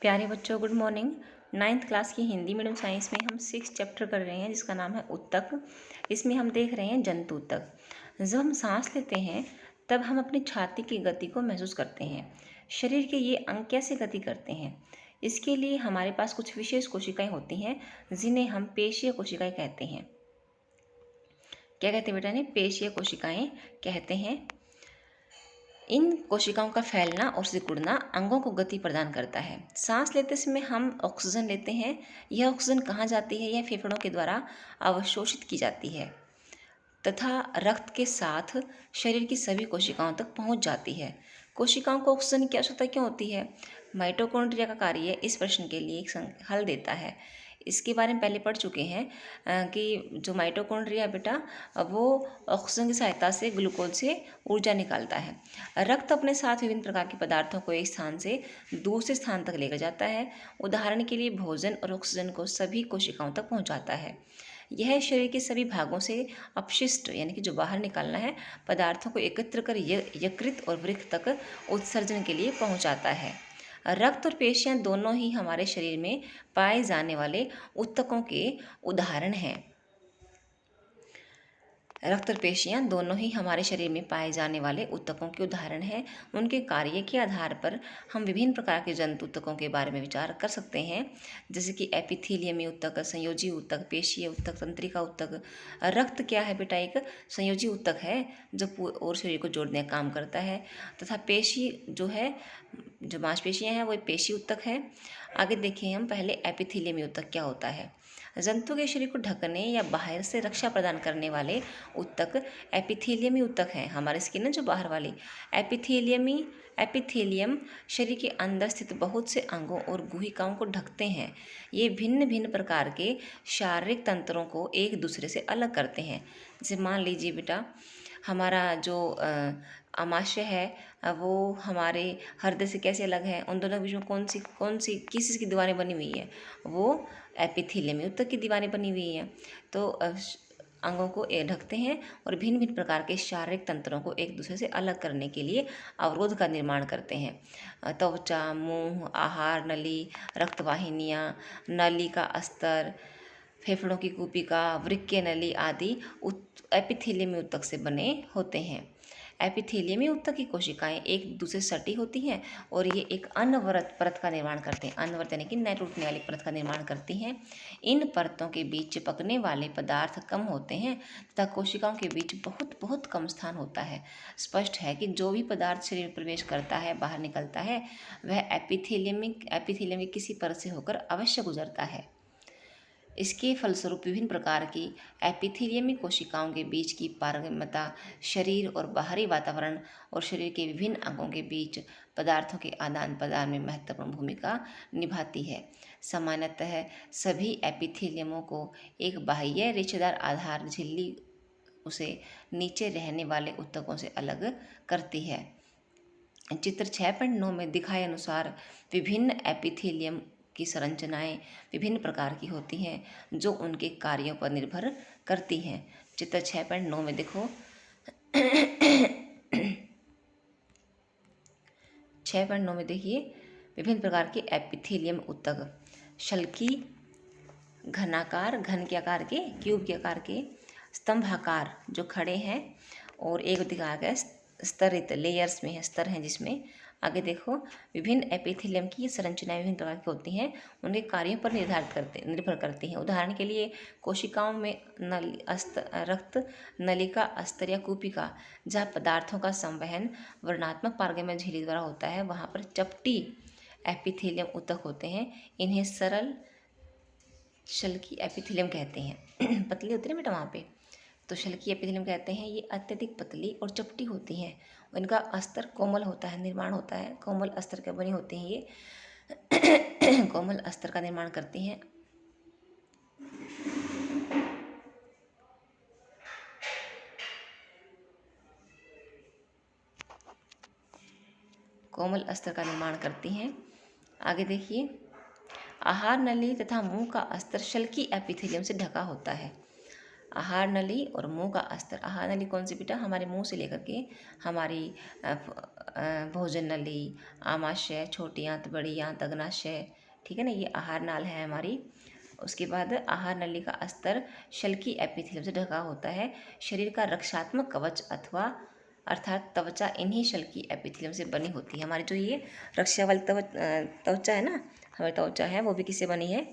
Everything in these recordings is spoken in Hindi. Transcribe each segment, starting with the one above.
प्यारे बच्चों, गुड मॉर्निंग। 9th क्लास की हिंदी मीडियम साइंस में हम 6 चैप्टर कर रहे हैं जिसका नाम है उत्तक। इसमें हम देख रहे हैं जंतु उत्तक। जब हम सांस लेते हैं तब हम अपनी छाती की गति को महसूस करते हैं। शरीर के ये अंग कैसे गति करते हैं? इसके लिए हमारे पास कुछ विशेष कोशिकाएं होती हैं जिन्हें हम पेशीय कोशिकाएं कहते हैं। क्या कहते हैं बेटा? ने पेशीय कोशिकाएं कहते हैं। इन कोशिकाओं का फैलना और सिकुड़ना अंगों को गति प्रदान करता है। सांस लेते समय हम ऑक्सीजन लेते हैं। यह ऑक्सीजन कहाँ जाती है? यह फेफड़ों के द्वारा अवशोषित की जाती है तथा रक्त के साथ शरीर की सभी कोशिकाओं तक पहुँच जाती है। कोशिकाओं को ऑक्सीजन की आवश्यकता क्यों होती है? माइटोकॉन्ड्रिया का कार्य इस प्रश्न के लिए एक हल देता है। इसके बारे में पहले पढ़ चुके हैं कि जो माइटोकॉन्ड्रिया बेटा वो ऑक्सीजन की सहायता से ग्लूकोज से ऊर्जा निकालता है। रक्त अपने साथ विभिन्न प्रकार के पदार्थों को एक स्थान से दूसरे स्थान तक लेकर जाता है। उदाहरण के लिए भोजन और ऑक्सीजन को सभी कोशिकाओं तक पहुंचाता है। यह शरीर के सभी भागों से अपशिष्ट यानी कि जो बाहर निकालना है पदार्थों को एकत्र कर यकृत और वृक्क तक उत्सर्जन के लिए पहुंचाता है। रक्त और पेशियां दोनों ही हमारे शरीर में पाए जाने वाले उत्तकों के उदाहरण हैं। रक्त और पेशियां दोनों ही हमारे शरीर में पाए जाने वाले उत्तकों के उदाहरण हैं। उनके कार्य के आधार पर हम विभिन्न प्रकार के जंतु उत्तकों के बारे में विचार कर सकते हैं, जैसे कि एपिथेलियमी उत्तक, संयोजी उत्तक, पेशीय उत्तक, तंत्रिका उत्तक। रक्त क्या है बेटा? एक संयोजी उत्तक है जो और शरीर को जोड़ने का काम करता है, तथा पेशी जो है, जो मांसपेशियां हैं वो पेशी उत्तक है। आगे देखें हम पहले एपिथेलियमी उत्तक क्या होता है। जंतु के शरीर को ढकने या बाहर से रक्षा प्रदान करने वाले उत्तक एपिथेलियमी उत्तक हैं। हमारे स्किन है जो बाहर वाली एपिथेलियम शरीर के अंदर स्थित बहुत से अंगों और गुहिकाओं को ढकते हैं। ये भिन्न भिन्न प्रकार के शारीरिक तंत्रों को एक दूसरे से अलग करते हैं। जैसे मान लीजिए बेटा, हमारा जो आमाशय है वो हमारे हृदय से कैसे अलग है? उन दोनों के बीच में कौन सी किस चीज़ की दीवारें बनी हुई है? वो एपिथेलियमी उत्तक की दीवारें बनी हुई हैं। तो अंगों को ढकते हैं और भिन्न भिन्न प्रकार के शारीरिक तंत्रों को एक दूसरे से अलग करने के लिए अवरोध का निर्माण करते हैं। त्वचा, मुंह, आहार नली, रक्तवाहिनियाँ, नली का अस्तर, फेफड़ों की कूपिका, वृक्कीय नली आदि एपिथेलियमी उत्तक से बने होते हैं। एपिथेलियमी उत्तक की कोशिकाएं एक दूसरे से सटी होती हैं और ये एक अनवरत परत का निर्माण करते हैं। अनवरत यानी कि न टूटने वाली परत का निर्माण करती हैं। इन परतों के बीच चिपकने वाले पदार्थ कम होते हैं तथा कोशिकाओं के बीच बहुत बहुत कम स्थान होता है। स्पष्ट है कि जो भी पदार्थ शरीर में प्रवेश करता है, बाहर निकलता है, वह एपिथेलियम की किसी परत से होकर अवश्य गुजरता है। इसके फलस्वरूप विभिन्न प्रकार की एपिथेलियमी कोशिकाओं के बीच की पारगम्यता शरीर और बाहरी वातावरण और शरीर के विभिन्न अंगों के बीच पदार्थों के आदान प्रदान में महत्वपूर्ण भूमिका निभाती है। सामान्यतः सभी एपिथेलियमों को एक बाह्य रेशेदार आधार झिल्ली उसे नीचे रहने वाले उत्तकों से अलग करती है। चित्र 6.9 में दिखाए अनुसार विभिन्न एपिथेलियम की संरचनाएं विभिन्न प्रकार की होती हैं जो उनके कार्यों पर निर्भर करती हैं। चित्र 6.9 में देखो 6.9 में देखिए विभिन्न प्रकार के एपिथेलियम उत्तक। शल्की, घनाकार, घन के आकार के, क्यूब के आकार के, स्तंभाकार जो खड़े हैं, और एक दिखा गया स्तरित, लेयर्स में है, स्तर हैं जिसमें। आगे देखो विभिन्न एपिथेलियम की संरचनाएं विभिन्न प्रकार की होती हैं, उनके कार्यों पर निर्भर करती हैं। उदाहरण के लिए कोशिकाओं में रक्त नलिका, अस्तर या कूपिका, जहाँ पदार्थों का संवहन वर्णात्मक पारगम्य झिल्ली द्वारा होता है, वहाँ पर चपटी एपिथेलियम उत्तक होते हैं। इन्हें सरल शल्की एपिथेलियम कहते हैं। पतली होती है ना बेटा वहाँ पे, तो शल्की एपिथेलियम कहते हैं। ये अत्यधिक पतली और चपटी होती हैं। इनका अस्तर कोमल होता है, निर्माण होता है, कोमल अस्तर के बनी होती हैं। ये कोमल अस्तर का निर्माण करती हैं। कोमल अस्तर का निर्माण करती हैं। आगे देखिए आहार नली तथा मुंह का अस्तर शल्की एपिथेलियम से ढका होता है। आहार नली और मुंह का अस्तर। आहार नली कौन सी बेटा? हमारे मुंह से लेकर के हमारी भोजन नली, आमाशय, छोटी आंत, बड़ी आंत, अग्नाशय, ठीक है ना, ये आहार नाल है हमारी। उसके बाद आहार नली का स्तर शल्की एपिथेलियम से ढका होता है। शरीर का रक्षात्मक कवच अथवा अर्थात त्वचा इन्हीं शल्की एपिथेलियम से बनी होती है। हमारी जो ये रक्षा वाली त्वचा है ना, हमारी त्वचा है, वो भी किससे बनी है?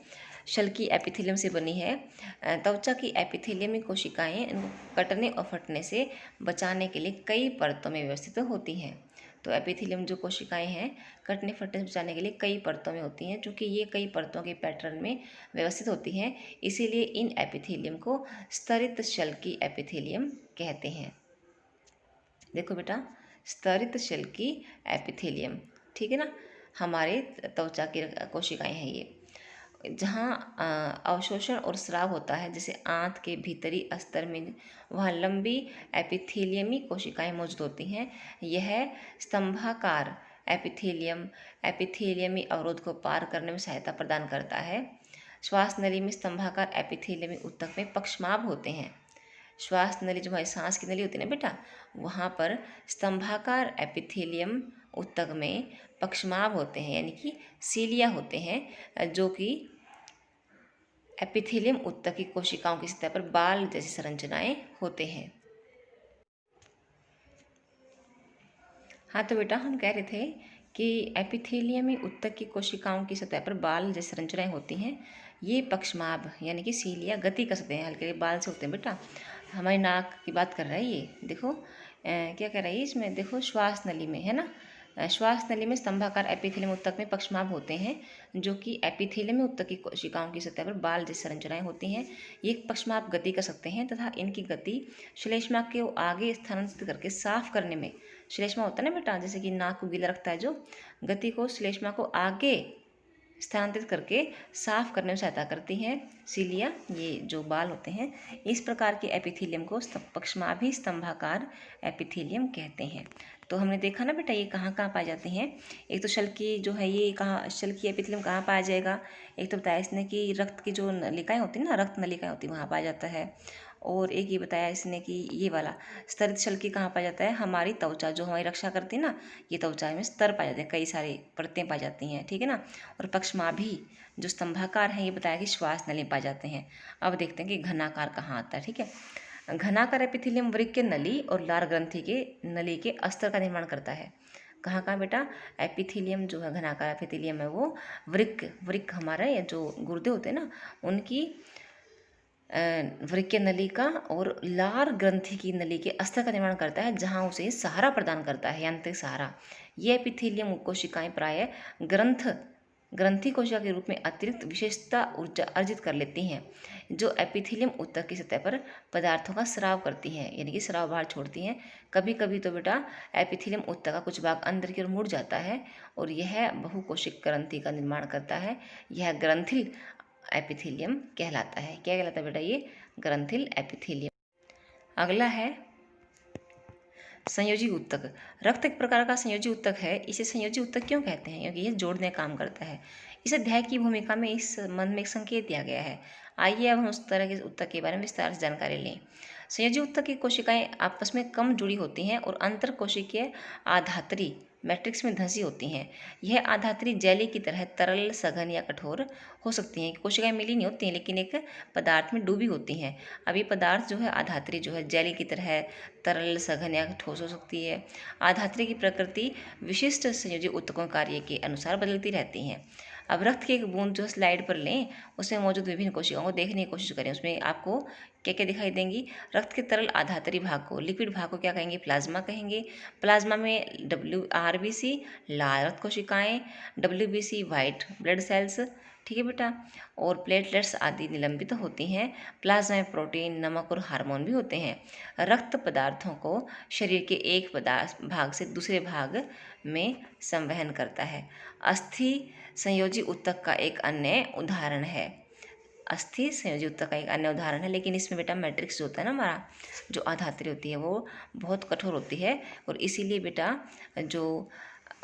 शल्की एपिथेलियम से बनी है। त्वचा की एपिथेलियमी कोशिकाएं इनको कटने और फटने से बचाने के लिए कई परतों में व्यवस्थित होती हैं। तो एपिथेलियम जो कोशिकाएं हैं, कटने फटने से बचाने के लिए कई परतों में होती हैं। चूँकि ये कई परतों के पैटर्न में व्यवस्थित होती हैं, इसीलिए इन एपिथेलियम को स्तरित शल्की एपिथेलियम कहते हैं। देखो बेटा, स्तरित शल्की एपिथेलियम, ठीक है ना, हमारे त्वचा की कोशिकाएं हैं ये। जहाँ अवशोषण और स्राव होता है, जैसे आंत के भीतरी अस्तर में, वहाँ लंबी एपिथेलियमी कोशिकाएं मौजूद होती हैं। यह स्तंभाकार एपिथेलियमी अवरोध को पार करने में सहायता प्रदान करता है। श्वास नली में स्तंभाकार एपिथेलियमी ऊतक में पक्षमाभ होते हैं। श्वास नली जो हमारी सांस की नली होती है ना बेटा, वहाँ पर स्तंभाकार एपिथेलियम ऊतक में पक्षमाभ होते हैं, यानी कि सीलिया होते हैं, जो कि एपिथेलियम ऊतक की कोशिकाओं की सतह पर बाल जैसी संरचनाएं होते हैं। हाँ तो बेटा, हम कह रहे थे कि एपिथेलियमी ऊतक की कोशिकाओं की सतह पर बाल जैसी संरचनाएं होती हैं। ये पक्षमाभ यानी कि सीलिया गति कर सकते हैं, हल्के बाल से होते हैं बेटा। हमारी नाक की बात कर रहा है ये, देखो क्या कह रहा है इसमें, देखो श्वास नली में है ना, श्वास नली में स्तंभाकार एपिथेलियम ऊतक में पक्षमाभ होते हैं, जो कि एपिथेलियम ऊतक की कोशिकाओं की सतह पर बाल जैसी संरचनाएं होती हैं। ये पक्षमाभ गति कर सकते हैं तथा इनकी गति श्लेष्मा के आगे स्थानांतरित करके साफ करने में, श्लेष्मा होता है ना बेटा, जैसे कि नाक को गीला रखता है, जो गति को श्लेष्मा को आगे स्थानांतरित करके साफ करने में सहायता करती हैं सीलिया, ये जो बाल होते हैं। इस प्रकार के एपिथेलियम को पक्षमाभी स्तंभाकार एपिथेलियम कहते हैं। तो हमने देखा ना बेटा, ये कहाँ कहाँ पाए जाते हैं। एक तो शल्की जो है, ये कहाँ शल्की एपिथेलियम कहाँ पाया जाएगा, एक तो बताया इसने कि रक्त की जो नलिकाएँ होती हैं ना, रक्त नलिकाएँ होती हैं, वहाँ पाया जाता है। और एक ये बताया इसने कि ये वाला स्तरित शल्की कहाँ पाया जाता है, हमारी त्वचा जो हमारी रक्षा करती है ना, ये त्वचा में स्तर पाए जाते हैं, कई सारी परतें पाई जाती हैं, ठीक है ना। और पक्षमाभी जो स्तंभाकार है, ये बताया कि श्वास नली पाए जाते हैं। अब देखते हैं कि घनाकार कहाँ आता है, ठीक है। घनाकार एपिथेलियम वृक्क के नली और लार ग्रंथि के नली के अस्तर का निर्माण करता है। कहाँ कहाँ बेटा, एपिथेलियम जो है, घनाकार एपिथेलियम है, वो वृक्क हमारा या जो गुर्दे होते हैं ना, उनकी वृक्क नली का और लार ग्रंथि की नली के अस्तर का निर्माण करता है, जहाँ उसे सहारा प्रदान करता है, यांत्रिक सहारा। ये एपिथेलियम कोशिकाएं प्रायः ग्रंथि कोशिका के रूप में अतिरिक्त विशेषता ऊर्जा अर्जित कर लेती हैं, जो एपिथेलियम ऊतक की सतह पर पदार्थों का स्राव करती हैं, यानी कि स्राव बाहर छोड़ती हैं। कभी कभी तो बेटा एपिथेलियम ऊतक का कुछ भाग अंदर की ओर मुड़ जाता है और यह बहुकोशिक ग्रंथि का निर्माण करता है। यह ग्रंथिल एपिथेलियम कहलाता है। क्या कहलाता है बेटा, ये ग्रंथिल एपिथेलियम। अगला है संयोजी ऊतक। रक्त एक प्रकार का संयोजी ऊतक है। इसे संयोजी ऊतक क्यों कहते हैं, क्योंकि ये जोड़ने का काम करता है। इस अध्याय की भूमिका में इस संबंध में एक संकेत दिया गया है। आइए अब हम उस तरह के ऊतक के बारे में विस्तार से जानकारी लें। संयोजी ऊतक की कोशिकाएं आपस में कम जुड़ी होती हैं और अंतर कोशिकीय आधात्री मैट्रिक्स में धंसी होती हैं। यह आधात्री जेली की तरह तरल, सघन या कठोर हो सकती हैं। कोशिकाएं मिली नहीं होती हैं, लेकिन एक पदार्थ में डूबी होती हैं। अब ये पदार्थ जो है आधात्री जो है जेली की तरह तरल, सघन या ठोस हो सकती है। आधात्री की प्रकृति विशिष्ट संयोजी ऊतकों कार्य के अनुसार बदलती रहती हैं। अब रक्त की एक बूंद जो स्लाइड पर लें, उसमें मौजूद विभिन्न कोशिकाओं को देखने की कोशिश करें। उसमें आपको क्या क्या दिखाई देंगी, रक्त के तरल आधात्री भाग को, लिक्विड भाग को क्या कहेंगे, प्लाज्मा कहेंगे। प्लाज्मा में RBC लाल रक्त कोशिकाएं, WBC वाइट ब्लड सेल्स, ठीक है बेटा, और प्लेटलेट्स आदि निलंबित होती हैं। प्लाज्मा में प्रोटीन, नमक और हार्मोन भी होते हैं। रक्त पदार्थों को शरीर के एक भाग से दूसरे भाग में संवहन करता है। अस्थि संयोजी ऊतक का एक अन्य उदाहरण है। अस्थि संयोजी ऊतक का एक अन्य उदाहरण है, लेकिन इसमें बेटा मैट्रिक्स जो होता है ना हमारा, जो आधात्री होती है, वो बहुत कठोर होती है और इसीलिए बेटा जो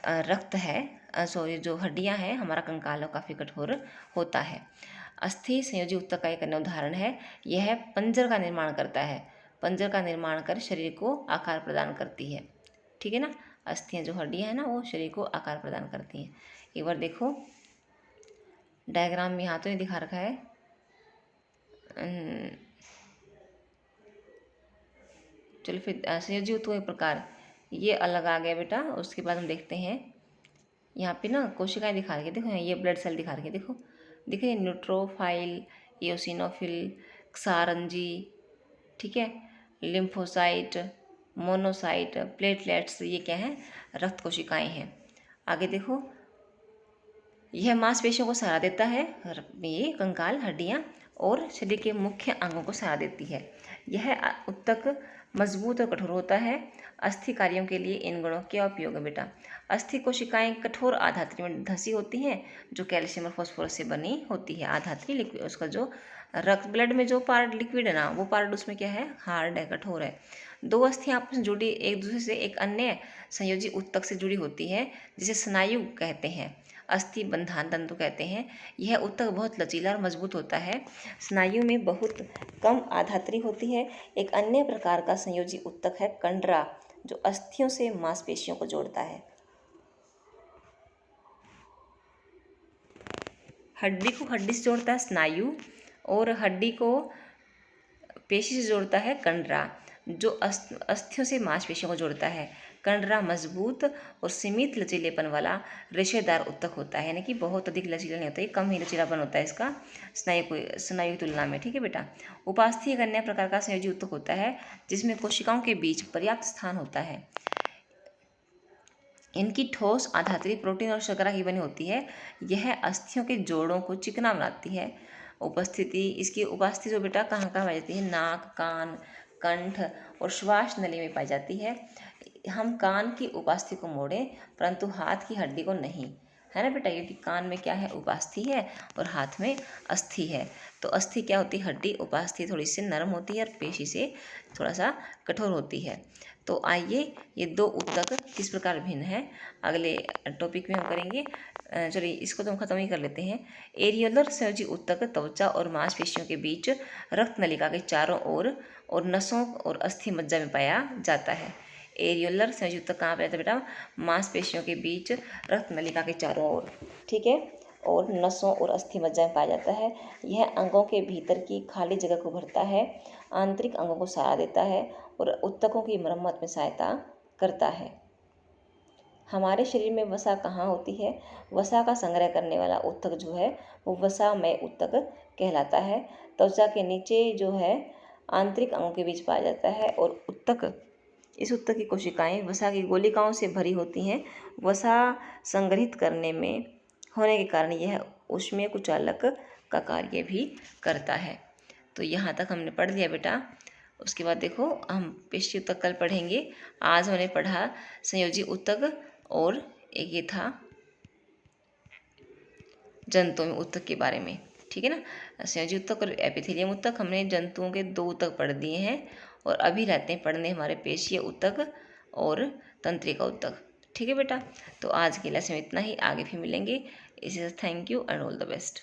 रक्त है, सॉरी जो हड्डियां हैं, हमारा कंकाल काफ़ी कठोर होता है। अस्थि संयोजी ऊतक का एक अन्य उदाहरण है। यह पंजर का निर्माण करता है। पंजर का निर्माण कर शरीर को आकार प्रदान करती है, ठीक है ना। अस्थियाँ जो हड्डियाँ हैं ना वो शरीर को आकार प्रदान करती हैं। एक बार देखो डायग्राम में यहाँ तो ये दिखा रखा है। चलो फिर संयोजी ऊतकों के प्रकार ये अलग आ गया बेटा। उसके बाद हम देखते हैं यहाँ पे ना कोशिकाएं दिखा रही है, देखो ये ब्लड सेल दिखा रही है, देखो दिख रही है, न्यूट्रोफाइल, एओसिनोफिल, क्षारंजी, ठीक है, लिम्फोसाइट, मोनोसाइट, प्लेटलेट्स, ये क्या है, रक्त कोशिकाएं हैं। आगे देखो यह मांसपेशियों को सहारा देता है, ये कंकाल, हड्डियाँ और शरीर के मुख्य अंगों को सहारा देती है। यह ऊतक मजबूत और कठोर होता है। अस्थि कार्यों के लिए इन गुणों का उपयोग है बेटा। अस्थि कोशिकाएं कठोर आधात्री में धंसी होती हैं जो कैल्शियम और फास्फोरस से बनी होती है। आधात्री लिक्विड, उसका जो रक्त ब्लड में जो पार्ट लिक्विड है ना वो पार्ट उसमें क्या है, हार्ड है, कठोर है। दो अस्थियां आपस में जुड़ी एक दूसरे से एक अन्य संयोजी ऊतक से जुड़ी होती है जिसे स्नायु कहते हैं, अस्थि बंधान तंतु कहते हैं। यह ऊतक बहुत लचीला और मजबूत होता है। स्नायु में बहुत कम आधात्री होती है। एक अन्य प्रकार का संयोजी ऊतक है कंडरा जो अस्थियों से मांसपेशियों को जोड़ता है। हड्डी को हड्डी से जोड़ता है स्नायु और हड्डी को पेशी से जोड़ता है कंडरा जो अस्थियों से मांसपेशियों को जोड़ता है। कंडरा मजबूत और सीमित लचीलेपन वाला रेशेदार ऊतक होता है, यानी कि बहुत अधिक लचीला नहीं होता, ये कम ही लचीलापन होता है इसका स्नायु की तुलना में, ठीक है बेटा। उपास्थि एक अन्य प्रकार का संयोजी ऊतक होता है जिसमें कोशिकाओं के बीच पर्याप्त स्थान होता है। इनकी ठोस आधात्री प्रोटीन और शर्करा की बनी होती है। यह अस्थियों के जोड़ों को चिकना बनाती है। इसकी उपस्थिति जो बेटा कहाँ कहाँ पाई जाती है, नाक, कान, कंठ और श्वास नली में पाई जाती है। हम कान की उपास्थि को मोड़ें परंतु हाथ की हड्डी को नहीं, है ना बेटा, क्योंकि कान में क्या है, उपास्थि है और हाथ में अस्थि है। तो अस्थि क्या होती है, हड्डी, उपास्थि थोड़ी सी नरम होती है और पेशी से थोड़ा सा कठोर होती है। तो आइए ये दो ऊतक किस प्रकार भिन्न है अगले टॉपिक में हम करेंगे। चलिए इसको तो हम खत्म ही कर लेते हैं। एरियोलर संयोजी ऊतक त्वचा और मांसपेशियों के बीच रक्त नलिका के चारों ओर और नसों और अस्थि मज्जा में पाया जाता है। एरियोलर संयोजी ऊतक कहाँ पाया जाता है बेटा, मांसपेशियों के बीच रक्त नलिका के चारों ओर, ठीक है, और नसों और अस्थि मज्जा में पाया जाता है। यह अंगों के भीतर की खाली जगह को भरता है, आंतरिक अंगों को सहारा देता है और ऊतकों की मरम्मत में सहायता करता है। हमारे शरीर में वसा कहाँ होती है, वसा का संग्रह करने वाला ऊतक जो है वो वसामय ऊतक कहलाता है। त्वचा के नीचे जो है आंतरिक अंगों के बीच पाया जाता है और इस ऊतक की कोशिकाएं वसा की गोलिकाओं से भरी होती हैं। वसा संग्रहित करने में होने के कारण यह ऊष्मीय कुचालक का कार्य भी करता है। तो यहाँ तक हमने पढ़ लिया बेटा। उसके बाद देखो हम पेशी ऊतक कल पढ़ेंगे। आज हमने पढ़ा संयोजी ऊतक और एक ये था जंतुओं में ऊतक के बारे में, ठीक है ना। संयोजी ऊतक और एपिथेलियम ऊतक हमने जंतुओं के दो ऊतक पढ़ दिए हैं और अभी रहते हैं पढ़ने हमारे पेशीय ऊतक और तंत्रिका ऊतक, ठीक है बेटा। तो आज के लेसन में इतना ही, आगे भी मिलेंगे। इसी से thank you and all the best.